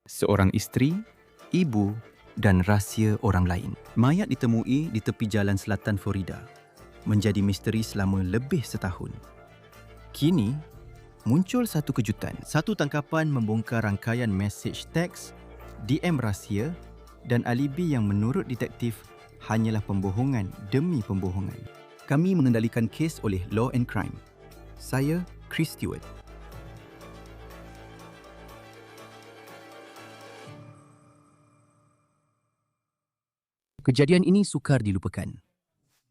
seorang isteri, ibu dan rahsia orang lain. Mayat ditemui di tepi jalan selatan Florida, menjadi misteri selama lebih setahun. Kini, muncul satu kejutan. Satu tangkapan membongkar rangkaian mesej teks, DM rahsia dan alibi yang menurut detektif hanyalah pembohongan demi pembohongan. Kami mengendalikan kes oleh Law and Crime. Saya, Chris Stewart. Kejadian ini sukar dilupakan.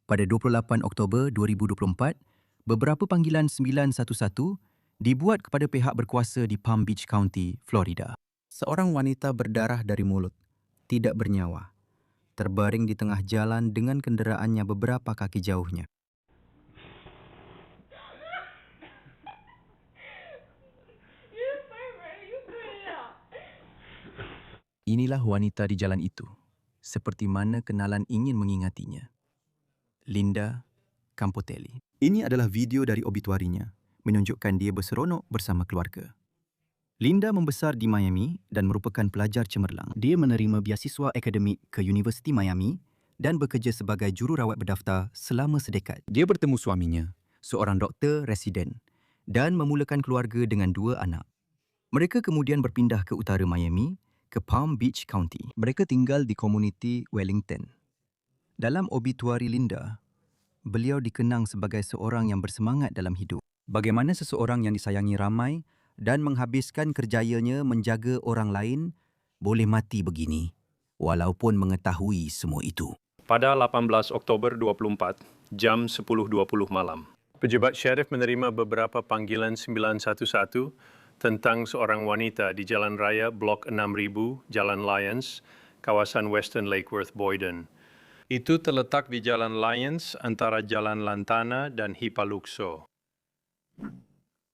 Pada 28 Oktober 2024, beberapa panggilan 911 dibuat kepada pihak berkuasa di Palm Beach County, Florida. Seorang wanita berdarah dari mulut, tidak bernyawa, terbaring di tengah jalan dengan kenderaannya beberapa kaki jauhnya. Inilah wanita di jalan itu, seperti mana kenalan ingin mengingatinya. Linda Campotelli. Ini adalah video dari obituarinya, menunjukkan dia berseronok bersama keluarga. Linda membesar di Miami dan merupakan pelajar cemerlang. Dia menerima beasiswa akademik ke Universiti Miami dan bekerja sebagai jururawat berdaftar selama sedekad. Dia bertemu suaminya, seorang doktor residen, dan memulakan keluarga dengan 2 anak. Mereka kemudian berpindah ke utara Miami, ke Palm Beach County. Mereka tinggal di komuniti Wellington. Dalam obituari Linda, beliau dikenang sebagai seorang yang bersemangat dalam hidup. Bagaimana seseorang yang disayangi ramai dan menghabiskan kerjayanya menjaga orang lain boleh mati begini, walaupun mengetahui semua itu. Pada 18 Oktober 24, jam 10.20 malam, pejabat syarif menerima beberapa panggilan 911 tentang seorang wanita di Jalan Raya Blok 6000, Jalan Lyons, kawasan Western Lake Worth, Boyden. Itu terletak di Jalan Lyons antara Jalan Lantana dan Hipaluxo.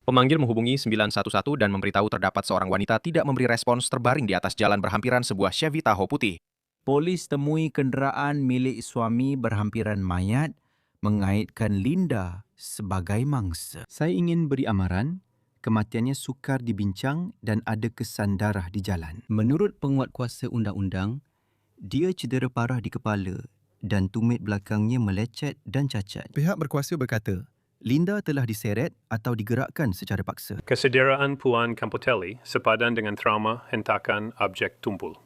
Pemanggil menghubungi 911 dan memberitahu terdapat seorang wanita tidak memberi respons terbaring di atas jalan berhampiran sebuah Chevy Tahoe putih. Polis temui kenderaan milik suami berhampiran mayat, mengaitkan Linda sebagai mangsa. Saya ingin beri amaran, kematiannya sukar dibincang dan ada kesan darah di jalan. Menurut penguatkuasa undang-undang, dia cedera parah di kepala dan tumit belakangnya melecet dan cacat. Pihak berkuasa berkata, Linda telah diseret atau digerakkan secara paksa. Kesederaan Puan Campotelli sepadan dengan trauma hentakan objek tumpul.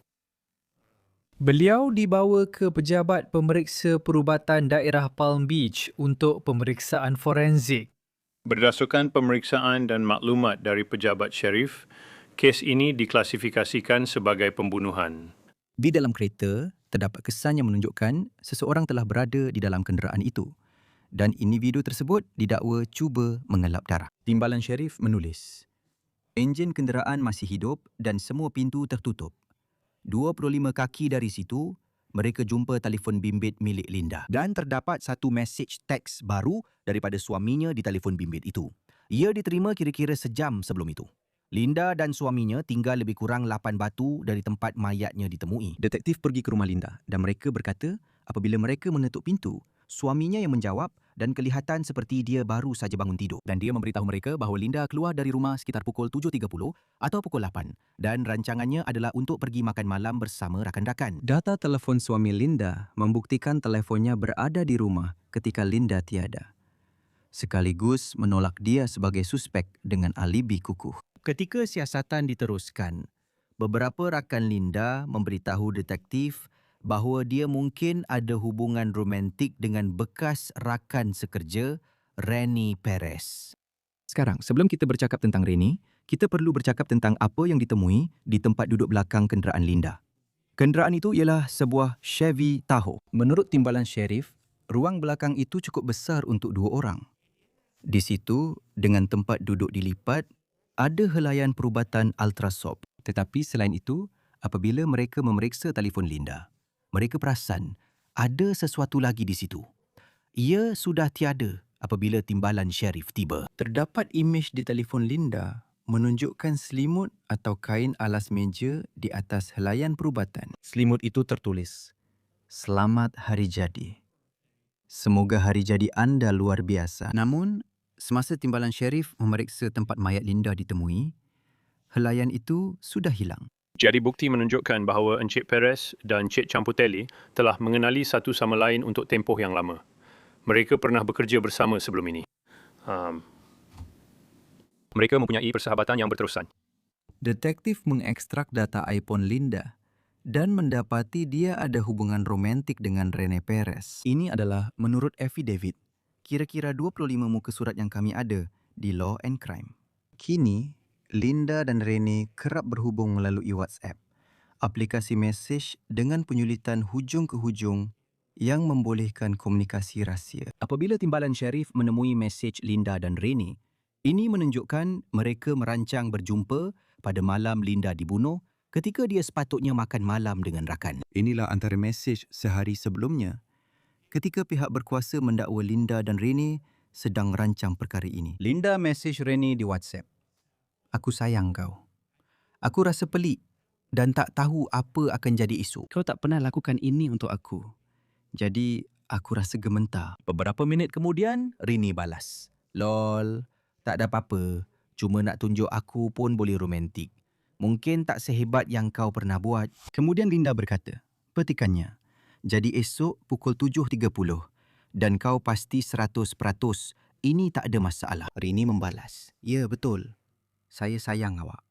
Beliau dibawa ke Pejabat Pemeriksa Perubatan Daerah Palm Beach untuk pemeriksaan forensik. Berdasarkan pemeriksaan dan maklumat dari pejabat syarif, kes ini diklasifikasikan sebagai pembunuhan. Di dalam kereta, terdapat kesan yang menunjukkan seseorang telah berada di dalam kenderaan itu dan individu tersebut didakwa cuba mengelap darah. Timbalan Syarif menulis, enjin kenderaan masih hidup dan semua pintu tertutup. 25 kaki dari situ, mereka jumpa telefon bimbit milik Linda. Dan terdapat satu mesej teks baru daripada suaminya di telefon bimbit itu. Ia diterima kira-kira sejam sebelum itu. Linda dan suaminya tinggal lebih kurang 8 batu dari tempat mayatnya ditemui. Detektif pergi ke rumah Linda dan mereka berkata apabila mereka menutup pintu, suaminya yang menjawab dan kelihatan seperti dia baru saja bangun tidur. Dan dia memberitahu mereka bahawa Linda keluar dari rumah sekitar pukul 7.30 atau pukul 8 dan rancangannya adalah untuk pergi makan malam bersama rakan-rakan. Data telefon suami Linda membuktikan telefonnya berada di rumah ketika Linda tiada, sekaligus menolak dia sebagai suspek dengan alibi kukuh. Ketika siasatan diteruskan, beberapa rakan Linda memberitahu detektif bahawa dia mungkin ada hubungan romantik dengan bekas rakan sekerja, Rennie Perez. Sekarang, sebelum kita bercakap tentang Rennie, kita perlu bercakap tentang apa yang ditemui di tempat duduk belakang kenderaan Linda. Kenderaan itu ialah sebuah Chevy Tahoe. Menurut timbalan syarif, ruang belakang itu cukup besar untuk 2 orang. Di situ, dengan tempat duduk dilipat, ada helaian perubatan ultrasound. Tetapi selain itu, apabila mereka memeriksa telefon Linda, mereka perasan ada sesuatu lagi di situ. Ia sudah tiada apabila timbalan syarif tiba. Terdapat imej di telefon Linda menunjukkan selimut atau kain alas meja di atas helaian perubatan. Selimut itu tertulis, "Selamat Hari Jadi. Semoga hari jadi anda luar biasa." Namun, semasa timbalan syarif memeriksa tempat mayat Linda ditemui, helaian itu sudah hilang. Jadi bukti menunjukkan bahawa Encik Perez dan Encik Camputeli telah mengenali satu sama lain untuk tempoh yang lama. Mereka pernah bekerja bersama sebelum ini. Mereka mempunyai persahabatan yang berterusan. Detektif mengekstrak data iPhone Linda dan mendapati dia ada hubungan romantik dengan Rene Perez. Ini adalah menurut affidavit, kira-kira 25 muka surat yang kami ada di Law and Crime. Kini, Linda dan Rene kerap berhubung melalui WhatsApp, aplikasi mesej dengan penyulitan hujung ke hujung yang membolehkan komunikasi rahsia. Apabila Timbalan Sheriff menemui mesej Linda dan Rene, ini menunjukkan mereka merancang berjumpa pada malam Linda dibunuh ketika dia sepatutnya makan malam dengan rakan. Inilah antara mesej sehari sebelumnya ketika pihak berkuasa mendakwa Linda dan Rene sedang rancang perkara ini. Linda mesej Rene di WhatsApp. Aku sayang kau. Aku rasa pelik dan tak tahu apa akan jadi esok. Kau tak pernah lakukan ini untuk aku. Jadi, aku rasa gementar. Beberapa minit kemudian, Rene balas. Lol, tak ada apa-apa. Cuma nak tunjuk aku pun boleh romantik. Mungkin tak sehebat yang kau pernah buat. Kemudian Linda berkata, petikannya, jadi esok pukul 7.30 dan kau pasti 100% ini tak ada masalah. Rene membalas, ya betul. Saya sayang awak.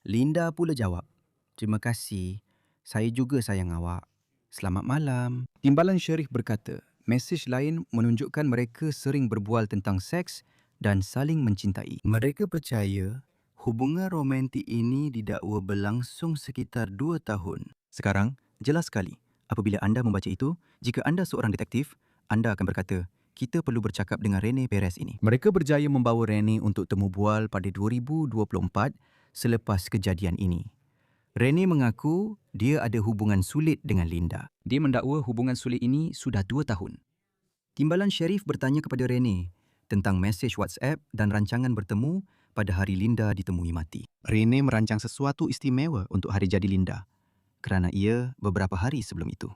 Linda pula jawab, terima kasih. Saya juga sayang awak. Selamat malam. Timbalan Sheriff berkata, mesej lain menunjukkan mereka sering berbual tentang seks dan saling mencintai. Mereka percaya hubungan romantik ini didakwa berlangsung sekitar 2 tahun. Sekarang, jelas sekali, apabila anda membaca itu, jika anda seorang detektif, anda akan berkata, kita perlu bercakap dengan Rene Perez ini. Mereka berjaya membawa Rene untuk temu bual pada 2024 selepas kejadian ini. Rene mengaku dia ada hubungan sulit dengan Linda. Dia mendakwa hubungan sulit ini sudah 2 tahun. Timbalan Sheriff bertanya kepada Rene tentang mesej WhatsApp dan rancangan bertemu pada hari Linda ditemui mati. Rene merancang sesuatu istimewa untuk hari jadi Linda kerana ia beberapa hari sebelum itu.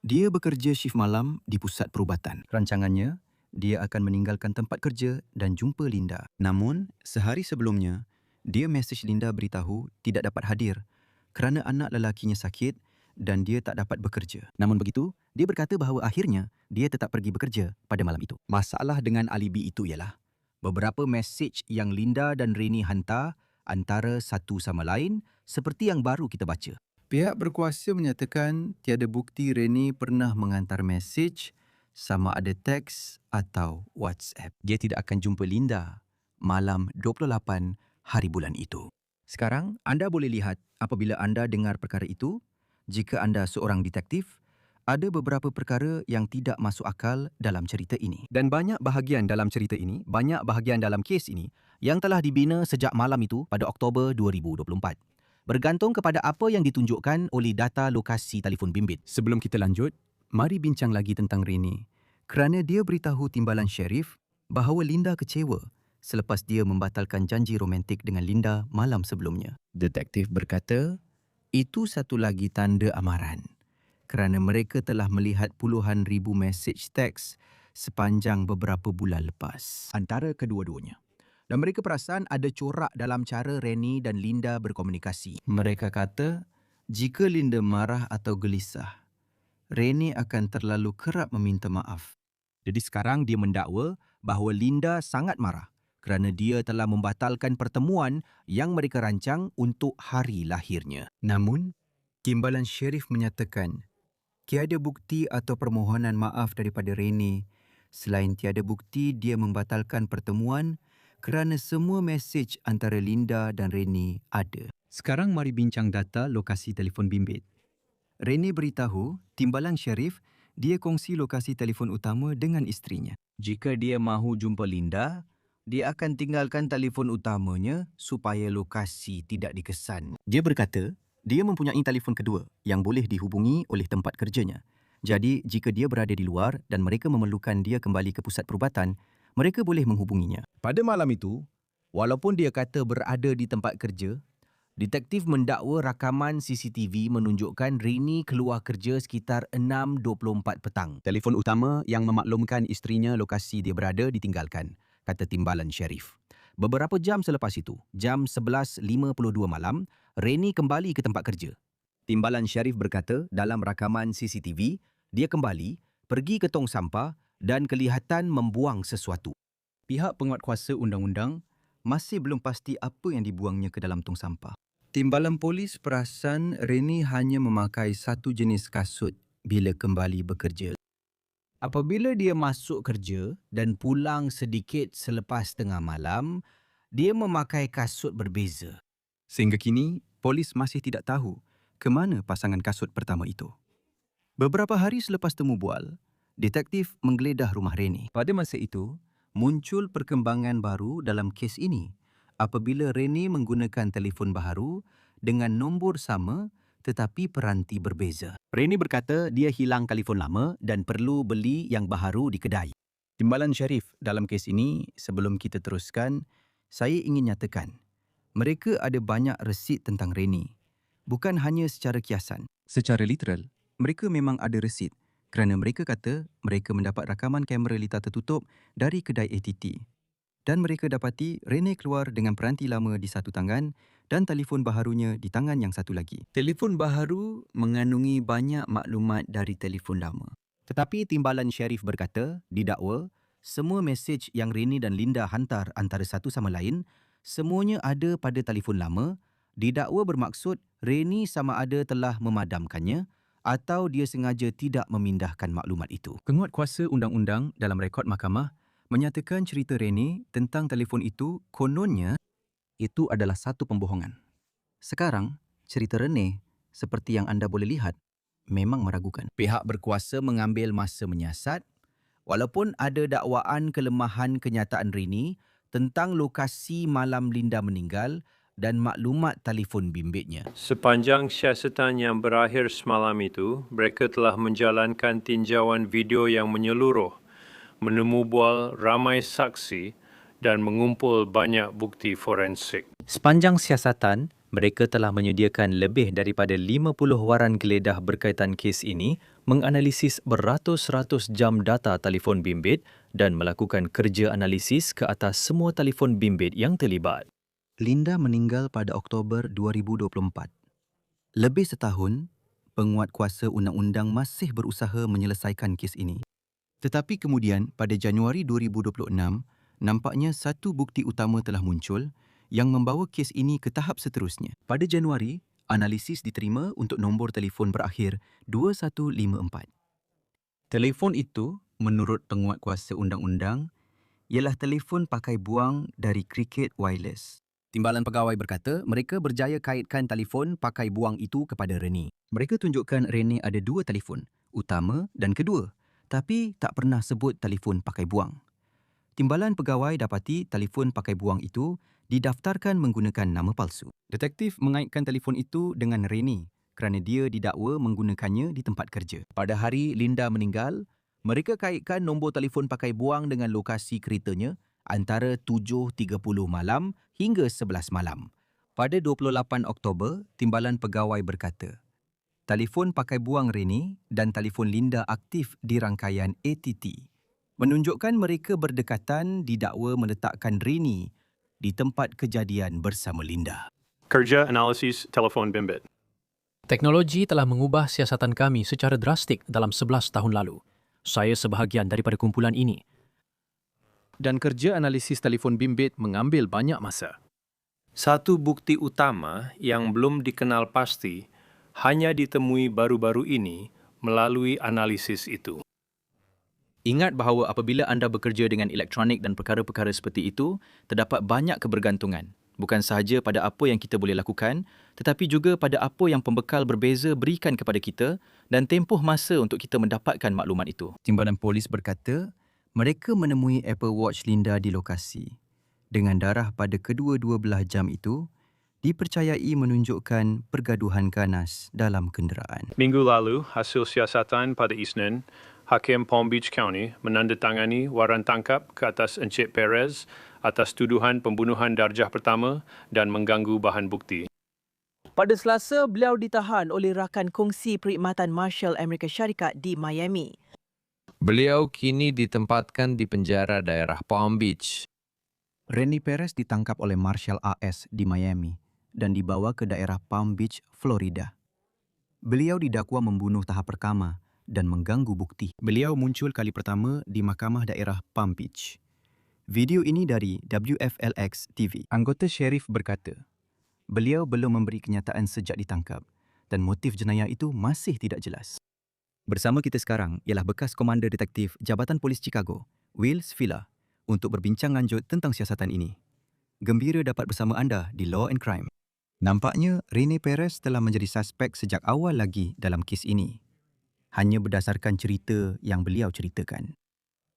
Dia bekerja shift malam di pusat perubatan. Rancangannya, dia akan meninggalkan tempat kerja dan jumpa Linda. Namun, sehari sebelumnya, dia mesej Linda beritahu tidak dapat hadir kerana anak lelakinya sakit dan dia tak dapat bekerja. Namun begitu, dia berkata bahawa akhirnya dia tetap pergi bekerja pada malam itu. Masalah dengan alibi itu ialah beberapa mesej yang Linda dan Rene hantar antara satu sama lain seperti yang baru kita baca. Pihak berkuasa menyatakan tiada bukti Rene pernah menghantar mesej sama ada teks atau WhatsApp. Dia tidak akan jumpa Linda malam 28 hari bulan itu. Sekarang, anda boleh lihat apabila anda dengar perkara itu, jika anda seorang detektif, ada beberapa perkara yang tidak masuk akal dalam cerita ini. Dan banyak bahagian dalam cerita ini, banyak bahagian dalam kes ini yang telah dibina sejak malam itu pada Oktober 2024. Bergantung kepada apa yang ditunjukkan oleh data lokasi telefon bimbit. Sebelum kita lanjut, mari bincang lagi tentang Rene. Kerana dia beritahu Timbalan Sheriff bahawa Linda kecewa selepas dia membatalkan janji romantik dengan Linda malam sebelumnya. Detektif berkata, itu satu lagi tanda amaran. Kerana mereka telah melihat puluhan ribu mesej teks sepanjang beberapa bulan lepas antara kedua-duanya. Dan mereka perasan ada corak dalam cara Rene dan Linda berkomunikasi. Mereka kata, jika Linda marah atau gelisah, Rene akan terlalu kerap meminta maaf. Jadi sekarang dia mendakwa bahawa Linda sangat marah kerana dia telah membatalkan pertemuan yang mereka rancang untuk hari lahirnya. Namun, Timbalan Sheriff menyatakan, tiada bukti atau permohonan maaf daripada Rene selain tiada bukti dia membatalkan pertemuan kerana semua mesej antara Linda dan Rene ada. Sekarang mari bincang data lokasi telefon bimbit. Rene beritahu Timbalan Sheriff dia kongsi lokasi telefon utama dengan isterinya. Jika dia mahu jumpa Linda, dia akan tinggalkan telefon utamanya supaya lokasi tidak dikesan. Dia berkata, dia mempunyai telefon kedua yang boleh dihubungi oleh tempat kerjanya. Jadi, jika dia berada di luar dan mereka memerlukan dia kembali ke pusat perubatan, mereka boleh menghubunginya. Pada malam itu, walaupun dia kata berada di tempat kerja, detektif mendakwa rakaman CCTV menunjukkan Rene keluar kerja sekitar 6.24 petang. Telefon utama yang memaklumkan isterinya lokasi dia berada ditinggalkan, kata Timbalan Sheriff. Beberapa jam selepas itu, jam 11.52 malam, Reni kembali ke tempat kerja. Timbalan Syarif berkata dalam rakaman CCTV, dia kembali, pergi ke tong sampah dan kelihatan membuang sesuatu. Pihak penguatkuasa undang-undang masih belum pasti apa yang dibuangnya ke dalam tong sampah. Timbalan polis perasan Reni hanya memakai satu jenis kasut bila kembali bekerja. Apabila dia masuk kerja dan pulang sedikit selepas tengah malam, dia memakai kasut berbeza. Sehingga kini, polis masih tidak tahu ke mana pasangan kasut pertama itu. Beberapa hari selepas temu bual, detektif menggeledah rumah Reni. Pada masa itu, muncul perkembangan baru dalam kes ini apabila Reni menggunakan telefon baharu dengan nombor sama tetapi peranti berbeza. Reni berkata dia hilang telefon lama dan perlu beli yang baharu di kedai. Timbalan Syarif, dalam kes ini, sebelum kita teruskan, saya ingin nyatakan, mereka ada banyak resit tentang Reni. Bukan hanya secara kiasan. Secara literal, mereka memang ada resit kerana mereka kata mereka mendapat rakaman kamera litar tertutup dari kedai ATT. Dan mereka dapati Reni keluar dengan peranti lama di satu tangan dan telefon baharunya di tangan yang satu lagi. Telefon baharu mengandungi banyak maklumat dari telefon lama. Tetapi Timbalan Syarif berkata, didakwa, semua mesej yang Reni dan Linda hantar antara satu sama lain, semuanya ada pada telefon lama. Didakwa bermaksud Reni sama ada telah memadamkannya atau dia sengaja tidak memindahkan maklumat itu. Penguatkuasa undang-undang dalam rekod mahkamah menyatakan cerita Reni tentang telefon itu kononnya itu adalah satu pembohongan. Sekarang, cerita Reni, seperti yang anda boleh lihat, memang meragukan. Pihak berkuasa mengambil masa menyiasat walaupun ada dakwaan kelemahan kenyataan Reni tentang lokasi malam Linda meninggal dan maklumat telefon bimbitnya. Sepanjang siasatan yang berakhir semalam itu, mereka telah menjalankan tinjauan video yang menyeluruh, menemu bual ramai saksi dan mengumpul banyak bukti forensik. Sepanjang siasatan, mereka telah menyediakan lebih daripada 50 waran geledah berkaitan kes ini, menganalisis beratus-ratus jam data telefon bimbit dan melakukan kerja analisis ke atas semua telefon bimbit yang terlibat. Linda meninggal pada Oktober 2024. Lebih setahun, penguatkuasa undang-undang masih berusaha menyelesaikan kes ini. Tetapi kemudian pada Januari 2026, nampaknya satu bukti utama telah muncul yang membawa kes ini ke tahap seterusnya. Pada Januari, analisis diterima untuk nombor telefon berakhir 2154. Telefon itu, menurut penguatkuasa undang-undang, ialah telefon pakai buang dari Cricket Wireless. Timbalan pegawai berkata mereka berjaya kaitkan telefon pakai buang itu kepada Reni. Mereka tunjukkan Reni ada dua telefon, utama dan kedua, tapi tak pernah sebut telefon pakai buang. Timbalan pegawai dapati telefon pakai buang itu didaftarkan menggunakan nama palsu. Detektif mengaitkan telefon itu dengan Reni kerana dia didakwa menggunakannya di tempat kerja. Pada hari Linda meninggal, mereka kaitkan nombor telefon pakai buang dengan lokasi keretanya antara 7.30 malam hingga 11 malam. Pada 28 Oktober, Timbalan Pegawai berkata, telefon pakai buang Reni dan telefon Linda aktif di rangkaian ATT, menunjukkan mereka berdekatan didakwa meletakkan Reni di tempat kejadian bersama Linda. Kerja analisis telefon bimbit. Teknologi telah mengubah siasatan kami secara drastik dalam 11 tahun lalu. Saya sebahagian daripada kumpulan ini. Dan kerja analisis telefon bimbit mengambil banyak masa. Satu bukti utama yang belum dikenal pasti hanya ditemui baru-baru ini melalui analisis itu. Ingat bahawa apabila anda bekerja dengan elektronik dan perkara-perkara seperti itu, terdapat banyak kebergantungan. Bukan sahaja pada apa yang kita boleh lakukan, tetapi juga pada apa yang pembekal berbeza berikan kepada kita dan tempoh masa untuk kita mendapatkan maklumat itu. Timbalan polis berkata, mereka menemui Apple Watch Linda di lokasi. Dengan darah pada kedua-dua belah jam itu, dipercayai menunjukkan pergaduhan ganas dalam kenderaan. Minggu lalu, hasil siasatan pada Isnin, Hakim Palm Beach County menandatangani waran tangkap ke atas Encik Perez atas tuduhan pembunuhan darjah pertama dan mengganggu bahan bukti. Pada Selasa, beliau ditahan oleh rakan kongsi perkhidmatan Marshal Amerika Syarikat di Miami. Beliau kini ditempatkan di penjara daerah Palm Beach. Rene Perez ditangkap oleh Marshal AS di Miami dan dibawa ke daerah Palm Beach, Florida. Beliau didakwa membunuh tahap perkama dan mengganggu bukti. Beliau muncul kali pertama di Mahkamah Daerah Palm Beach. Video ini dari WFLX TV. Anggota Sheriff berkata, beliau belum memberi kenyataan sejak ditangkap dan motif jenayah itu masih tidak jelas. Bersama kita sekarang ialah bekas Komander Detektif Jabatan Polis Chicago, Will Svilla, untuk berbincang lanjut tentang siasatan ini. Gembira dapat bersama anda di Law and Crime. Nampaknya Rene Perez telah menjadi suspek sejak awal lagi dalam kes ini. Hanya berdasarkan cerita yang beliau ceritakan.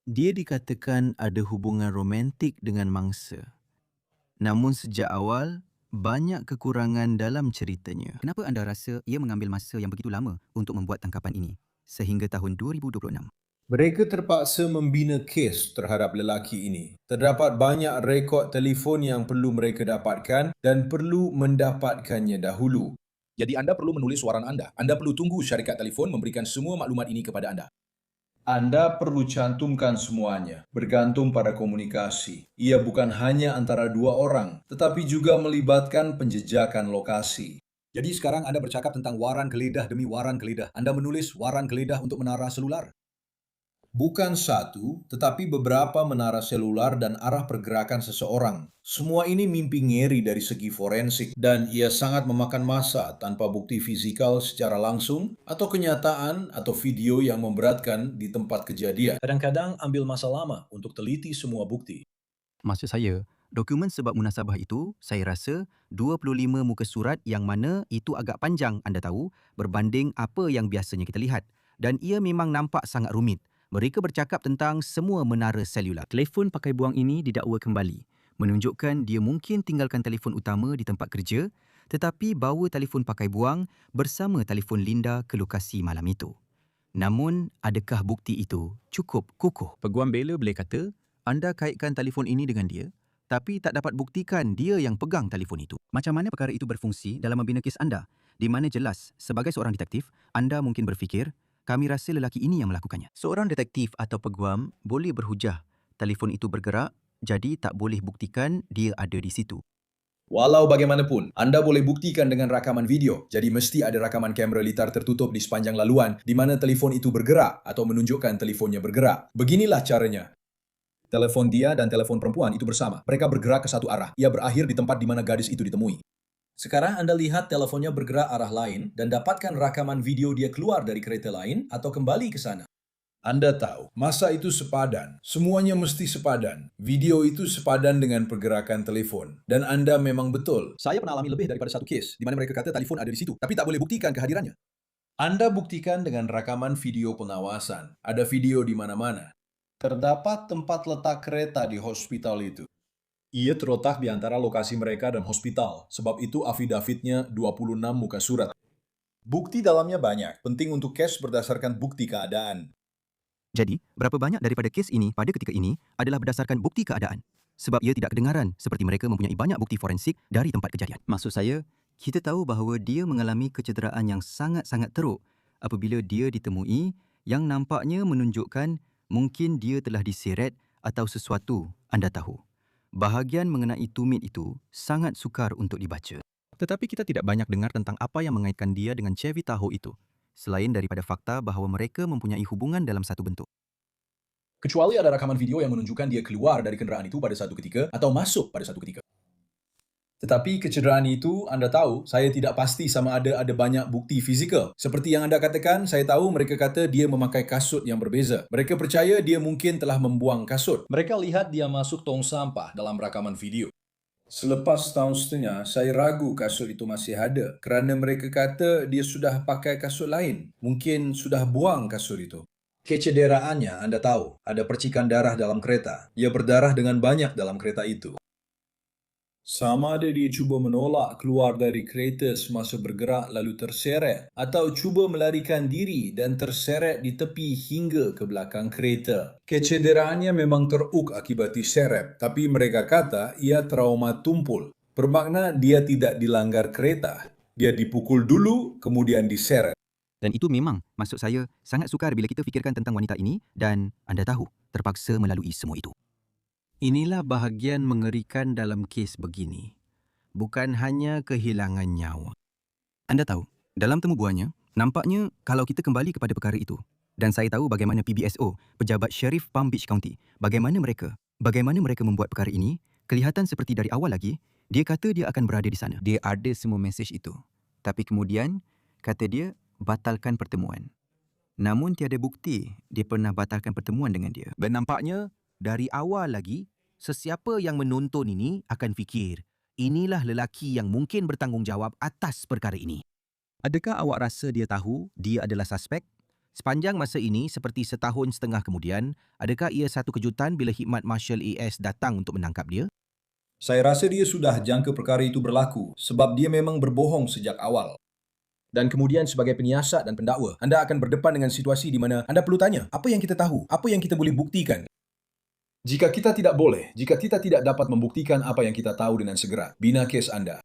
Dia dikatakan ada hubungan romantik dengan mangsa. Namun sejak awal, banyak kekurangan dalam ceritanya. Kenapa anda rasa ia mengambil masa yang begitu lama untuk membuat tangkapan ini sehingga tahun 2026? Mereka terpaksa membina kes terhadap lelaki ini. Terdapat banyak rekod telefon yang perlu mereka dapatkan dan perlu mendapatkannya dahulu. Jadi anda perlu menulis waran anda. Anda perlu tunggu syarikat telefon memberikan semua maklumat ini kepada anda. Anda perlu cantumkan semuanya, bergantung pada komunikasi. Ia bukan hanya antara dua orang, tetapi juga melibatkan penjejakan lokasi. Jadi sekarang anda bercakap tentang waran geledah demi waran geledah. Anda menulis waran geledah untuk menara selular. Bukan satu, tetapi beberapa menara selular dan arah pergerakan seseorang. Semua ini mimpi ngeri dari segi forensik dan ia sangat memakan masa tanpa bukti fisikal secara langsung atau kenyataan atau video yang memberatkan di tempat kejadian. Kadang-kadang ambil masa lama untuk teliti semua bukti. Maksud saya, dokumen sebab munasabah itu, saya rasa 25 muka surat yang mana itu agak panjang, anda tahu, berbanding apa yang biasanya kita lihat. Dan ia memang nampak sangat rumit. Mereka bercakap tentang semua menara selular. Telefon pakai buang ini didakwa kembali, menunjukkan dia mungkin tinggalkan telefon utama di tempat kerja tetapi bawa telefon pakai buang bersama telefon Linda ke lokasi malam itu. Namun, adakah bukti itu cukup kukuh? Peguam bela boleh kata, anda kaitkan telefon ini dengan dia tapi tak dapat buktikan dia yang pegang telefon itu. Macam mana perkara itu berfungsi dalam membina kes anda? Di mana jelas, sebagai seorang detektif, anda mungkin berfikir, kami rasa lelaki ini yang melakukannya. Seorang detektif atau peguam boleh berhujah telefon itu bergerak, jadi tak boleh buktikan dia ada di situ. Walau bagaimanapun, anda boleh buktikan dengan rakaman video. Jadi mesti ada rakaman kamera litar tertutup di sepanjang laluan di mana telefon itu bergerak atau menunjukkan telefonnya bergerak. Beginilah caranya. Telefon dia dan telefon perempuan itu bersama. Mereka bergerak ke satu arah. Ia berakhir di tempat di mana gadis itu ditemui. Sekarang anda lihat teleponnya bergerak arah lain dan dapatkan rakaman video dia keluar dari kereta lain atau kembali ke sana. Anda tahu, masa itu sepadan. Semuanya mesti sepadan. Video itu sepadan dengan pergerakan telefon. Dan anda memang betul. Saya pernah alami lebih daripada satu kes di mana mereka kata telefon ada di situ, tapi tak boleh buktikan kehadirannya. Anda buktikan dengan rakaman video pengawasan. Ada video di mana-mana. Terdapat tempat letak kereta di hospital itu. Ia terletak di antara lokasi mereka dan hospital, sebab itu afidavitnya 26 muka surat. Bukti dalamnya banyak, penting untuk kes berdasarkan bukti keadaan. Jadi, berapa banyak daripada kes ini pada ketika ini adalah berdasarkan bukti keadaan? Sebab ia tidak kedengaran seperti mereka mempunyai banyak bukti forensik dari tempat kejadian. Maksud saya, kita tahu bahawa dia mengalami kecederaan yang sangat-sangat teruk apabila dia ditemui yang nampaknya menunjukkan mungkin dia telah diseret atau sesuatu, anda tahu. Bahagian mengenai tumit itu sangat sukar untuk dibaca. Tetapi kita tidak banyak dengar tentang apa yang mengaitkan dia dengan Chevy Tahoe itu, selain daripada fakta bahawa mereka mempunyai hubungan dalam satu bentuk. Kecuali ada rakaman video yang menunjukkan dia keluar dari kenderaan itu pada satu ketika atau masuk pada satu ketika. Tetapi kecederaan itu, anda tahu, saya tidak pasti sama ada banyak bukti fizikal. Seperti yang anda katakan, saya tahu mereka kata dia memakai kasut yang berbeza. Mereka percaya dia mungkin telah membuang kasut. Mereka lihat dia masuk tong sampah dalam rakaman video. Selepas setahun setengah, saya ragu kasut itu masih ada. Kerana mereka kata dia sudah pakai kasut lain. Mungkin sudah buang kasut itu. Kecederaannya, anda tahu, ada percikan darah dalam kereta. Ia berdarah dengan banyak dalam kereta itu. Sama ada dia cuba menolak keluar dari kereta semasa bergerak lalu terseret atau cuba melarikan diri dan terseret di tepi hingga ke belakang kereta. Kecederaannya memang teruk akibat diseret, tapi mereka kata ia trauma tumpul. Bermakna dia tidak dilanggar kereta. Dia dipukul dulu, kemudian diseret. Dan itu memang, maksud saya, sangat sukar bila kita fikirkan tentang wanita ini dan anda tahu, terpaksa melalui semua itu. Inilah bahagian mengerikan dalam kes begini. Bukan hanya kehilangan nyawa. Anda tahu, dalam temu buahnya, nampaknya kalau kita kembali kepada perkara itu, dan saya tahu bagaimana PBSO, Pejabat Sheriff Palm Beach County, bagaimana mereka membuat perkara ini, kelihatan seperti dari awal lagi, dia kata dia akan berada di sana. Dia ada semua mesej itu. Tapi kemudian, kata dia, batalkan pertemuan. Namun tiada bukti dia pernah batalkan pertemuan dengan dia. Dan nampaknya, dari awal lagi, sesiapa yang menonton ini akan fikir, inilah lelaki yang mungkin bertanggungjawab atas perkara ini. Adakah awak rasa dia tahu dia adalah suspek? Sepanjang masa ini, seperti setahun setengah kemudian, adakah ia satu kejutan bila khidmat Marshal AS datang untuk menangkap dia? Saya rasa dia sudah jangka perkara itu berlaku sebab dia memang berbohong sejak awal. Dan kemudian sebagai penyiasat dan pendakwa, anda akan berdepan dengan situasi di mana anda perlu tanya, apa yang kita tahu? Apa yang kita boleh buktikan? Jika kita tidak dapat membuktikan apa yang kita tahu dengan segera, bina kes anda.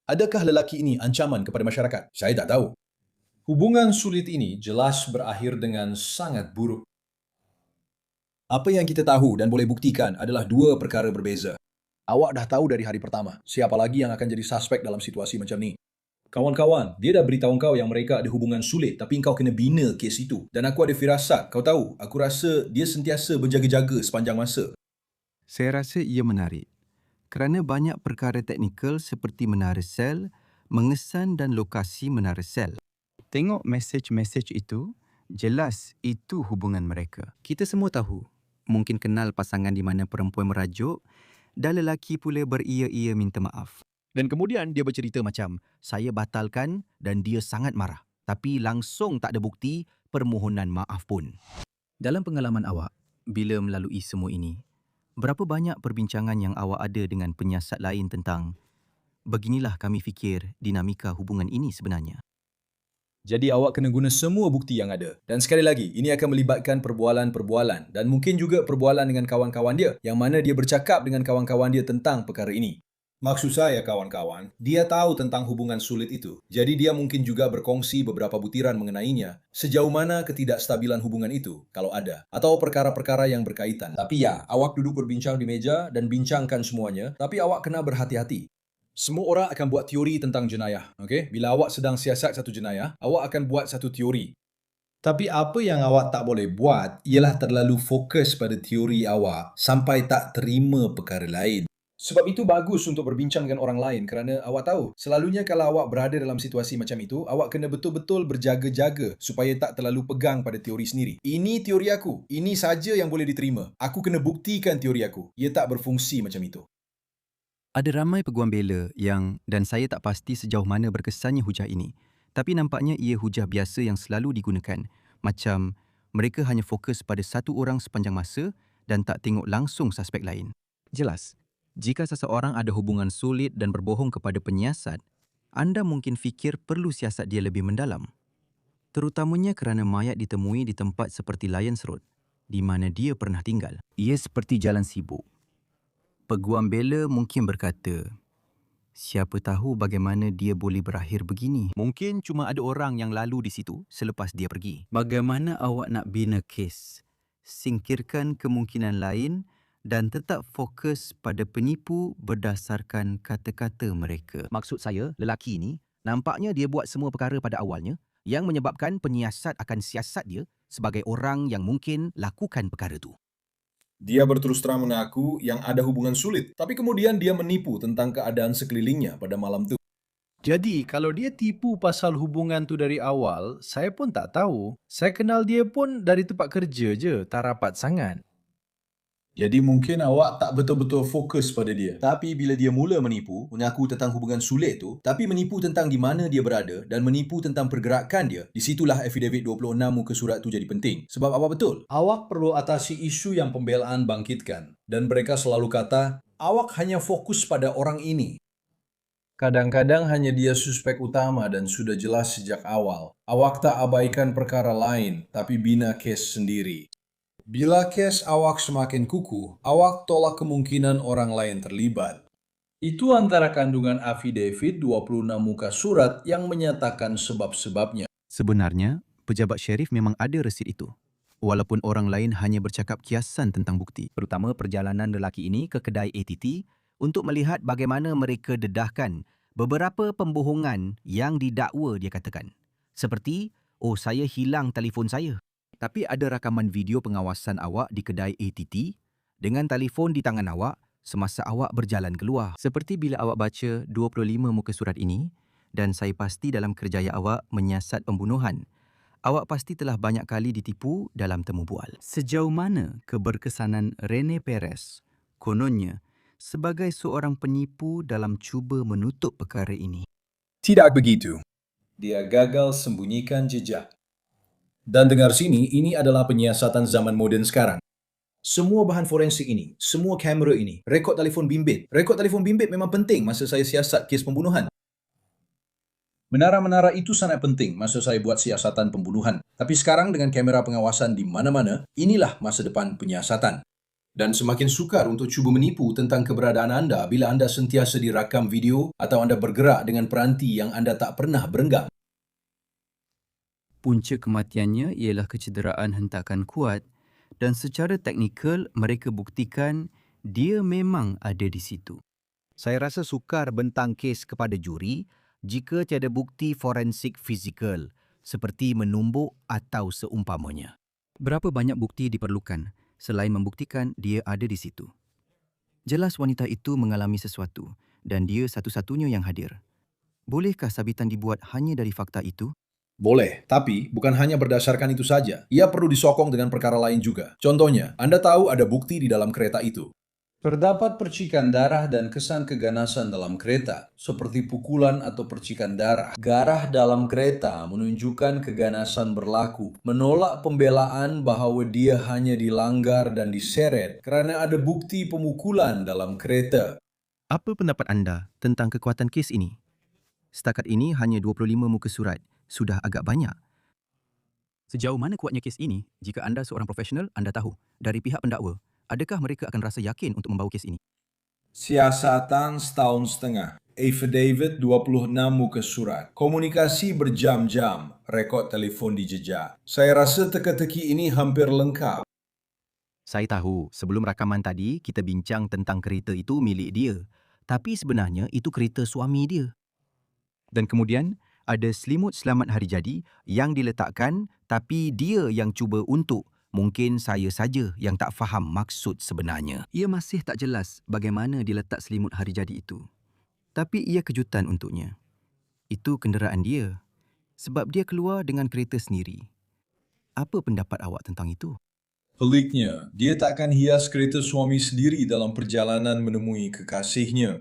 Adakah lelaki ini ancaman kepada masyarakat? Saya tak tahu. Hubungan sulit ini jelas berakhir dengan sangat buruk. Apa yang kita tahu dan boleh buktikan adalah dua perkara berbeza. Awak dah tahu dari hari pertama, siapa lagi yang akan jadi suspek dalam situasi macam ni. Kawan-kawan, dia dah beritahu kau yang mereka ada hubungan sulit tapi kau kena bina kes itu. Dan aku ada firasat, kau tahu, aku rasa dia sentiasa berjaga-jaga sepanjang masa. Saya rasa ia menarik. Kerana banyak perkara teknikal seperti menara sel, mengesan dan lokasi menara sel. Tengok mesej-mesej itu, jelas itu hubungan mereka. Kita semua tahu, mungkin kenal pasangan di mana perempuan merajuk dan lelaki pula beria-ia minta maaf. Dan kemudian dia bercerita macam, saya batalkan dan dia sangat marah. Tapi langsung tak ada bukti permohonan maaf pun. Dalam pengalaman awak, bila melalui semua ini, berapa banyak perbincangan yang awak ada dengan penyiasat lain tentang beginilah kami fikir dinamika hubungan ini sebenarnya? Jadi awak kena guna semua bukti yang ada. Dan sekali lagi, ini akan melibatkan perbualan-perbualan dan mungkin juga perbualan dengan kawan-kawan dia yang mana dia bercakap dengan kawan-kawan dia tentang perkara ini. Maksud saya kawan-kawan, dia tahu tentang hubungan sulit itu. Jadi dia mungkin juga berkongsi beberapa butiran mengenainya. Sejauh mana ketidakstabilan hubungan itu, kalau ada. Atau perkara-perkara yang berkaitan. Tapi ya, awak duduk berbincang di meja dan bincangkan semuanya. Tapi awak kena berhati-hati. Semua orang akan buat teori tentang jenayah. Okay? Bila awak sedang siasat satu jenayah, awak akan buat satu teori. Tapi apa yang awak tak boleh buat ialah terlalu fokus pada teori awak sampai tak terima perkara lain. Sebab itu bagus untuk berbincang dengan orang lain kerana awak tahu, selalunya kalau awak berada dalam situasi macam itu, awak kena betul-betul berjaga-jaga supaya tak terlalu pegang pada teori sendiri. Ini teori aku. Ini saja yang boleh diterima. Aku kena buktikan teori aku. Ia tak berfungsi macam itu. Ada ramai peguam bela yang, dan saya tak pasti sejauh mana berkesannya hujah ini, tapi nampaknya ia hujah biasa yang selalu digunakan. Macam mereka hanya fokus pada satu orang sepanjang masa dan tak tengok langsung suspek lain. Jelas. Jika seseorang ada hubungan sulit dan berbohong kepada penyiasat, anda mungkin fikir perlu siasat dia lebih mendalam. Terutamanya kerana mayat ditemui di tempat seperti Lions Road, di mana dia pernah tinggal. Ia seperti jalan sibuk. Peguam bela mungkin berkata, siapa tahu bagaimana dia boleh berakhir begini. Mungkin cuma ada orang yang lalu di situ selepas dia pergi. Bagaimana awak nak bina kes? Singkirkan kemungkinan lain dan tetap fokus pada penipu berdasarkan kata-kata mereka. Maksud saya, lelaki ini, nampaknya dia buat semua perkara pada awalnya yang menyebabkan penyiasat akan siasat dia sebagai orang yang mungkin lakukan perkara itu. Dia berterus terang mengaku yang ada hubungan sulit, tapi kemudian dia menipu tentang keadaan sekelilingnya pada malam itu. Jadi, kalau dia tipu pasal hubungan tu dari awal, saya pun tak tahu. Saya kenal dia pun dari tempat kerja je, tak rapat sangat. Jadi mungkin awak tak betul-betul fokus pada dia. Tapi bila dia mula menipu, mengaku tentang hubungan sulit tu, tapi menipu tentang di mana dia berada dan menipu tentang pergerakan dia, di situlah affidavit 26 muka surat tu jadi penting. Sebab apa betul? Awak perlu atasi isu yang pembelaan bangkitkan. Dan mereka selalu kata, awak hanya fokus pada orang ini. Kadang-kadang hanya dia suspek utama dan sudah jelas sejak awal. Awak tak abaikan perkara lain, tapi bina kes sendiri. Bila kes awak semakin kukuh, awak tolak kemungkinan orang lain terlibat. Itu antara kandungan affidavit 26 muka surat yang menyatakan sebab-sebabnya. Sebenarnya, pejabat syarif memang ada resit itu. walaupun orang lain hanya bercakap kiasan tentang bukti. Terutama perjalanan lelaki ini ke kedai ATT untuk melihat bagaimana mereka dedahkan beberapa pembohongan yang didakwa dia katakan. Seperti, saya hilang telefon saya. Tapi ada rakaman video pengawasan awak di kedai ATT dengan telefon di tangan awak semasa awak berjalan keluar. Seperti bila awak baca 25 muka surat ini, dan saya pasti dalam kerjaya awak menyiasat pembunuhan, awak pasti telah banyak kali ditipu dalam temu bual. Sejauh mana keberkesanan Rene Perez, kononnya, sebagai seorang penipu dalam cuba menutup perkara ini? Tidak begitu. Dia gagal sembunyikan jejak. Dan dengar sini, ini adalah penyiasatan zaman moden sekarang. Semua bahan forensik ini, semua kamera ini, rekod telefon bimbit. Rekod telefon bimbit memang penting masa saya siasat kes pembunuhan. Menara-menara itu sangat penting masa saya buat siasatan pembunuhan. Tapi sekarang dengan kamera pengawasan di mana-mana, inilah masa depan penyiasatan. Dan semakin sukar untuk cuba menipu tentang keberadaan anda bila anda sentiasa dirakam video atau anda bergerak dengan peranti yang anda tak pernah berenggang. Punca kematiannya ialah kecederaan hentakan kuat dan secara teknikal mereka buktikan dia memang ada di situ. Saya rasa sukar bentang kes kepada juri jika tiada bukti forensik fizikal seperti menumbuk atau seumpamanya. Berapa banyak bukti diperlukan selain membuktikan dia ada di situ? Jelas wanita itu mengalami sesuatu dan dia satu-satunya yang hadir. Bolehkah sabitan dibuat hanya dari fakta itu? Boleh, tapi bukan hanya berdasarkan itu saja. Ia perlu disokong dengan perkara lain juga. Contohnya, anda tahu ada bukti di dalam kereta itu. Terdapat percikan darah dan kesan keganasan dalam kereta, seperti pukulan atau percikan darah. Garah dalam kereta menunjukkan keganasan berlaku, menolak pembelaan bahawa dia hanya dilanggar dan diseret kerana ada bukti pemukulan dalam kereta. Apa pendapat anda tentang kekuatan kes ini? Setakat ini hanya 25 muka surat. Sudah agak banyak. Sejauh mana kuatnya kes ini? Jika anda seorang profesional, anda tahu. Dari pihak pendakwa, adakah mereka akan rasa yakin untuk membawa kes ini? Siasatan setahun setengah. Affidavit 26 muka surat. Komunikasi berjam-jam. Rekod telefon dijejak. Saya rasa teka-teki ini hampir lengkap. Saya tahu, sebelum rakaman tadi, kita bincang tentang kereta itu milik dia. Tapi sebenarnya itu kereta suami dia. Dan kemudian, ada selimut selamat hari jadi yang diletakkan tapi dia yang cuba untuk. Mungkin saya saja yang tak faham maksud sebenarnya. Ia masih tak jelas bagaimana diletak selimut hari jadi itu. Tapi ia kejutan untuknya. Itu kenderaan dia. Sebab dia keluar dengan kereta sendiri. Apa pendapat awak tentang itu? Peliknya, dia takkan hias kereta suami sendiri dalam perjalanan menemui kekasihnya.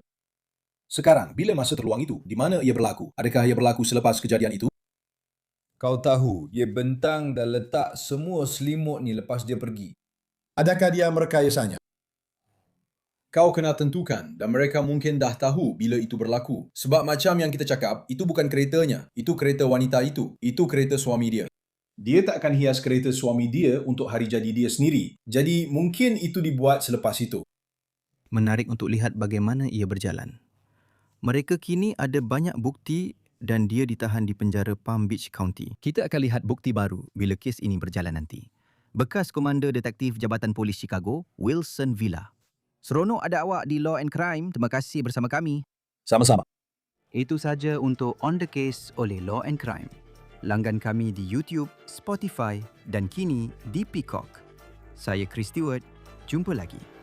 Sekarang, bila masa terluang itu, di mana ia berlaku? Adakah ia berlaku selepas kejadian itu? Kau tahu, dia bentang dan letak semua selimut ni lepas dia pergi. Adakah dia merekayasanya? Kau kena tentukan dan mereka mungkin dah tahu bila itu berlaku. Sebab macam yang kita cakap, itu bukan keretanya. Itu kereta wanita itu. Itu kereta suami dia. Dia takkan hias kereta suami dia untuk hari jadi dia sendiri. Jadi mungkin itu dibuat selepas itu. Menarik untuk lihat bagaimana ia berjalan. Mereka kini ada banyak bukti dan dia ditahan di penjara Palm Beach County. Kita akan lihat bukti baru bila kes ini berjalan nanti. Bekas Komander Detektif Jabatan Polis Chicago, Wilson Villa. Seronok ada awak di Law and Crime. Terima kasih bersama kami. Sama-sama. Itu saja untuk On The Case oleh Law and Crime. Langgan kami di YouTube, Spotify dan kini di Peacock. Saya Chris Stewart. Jumpa lagi.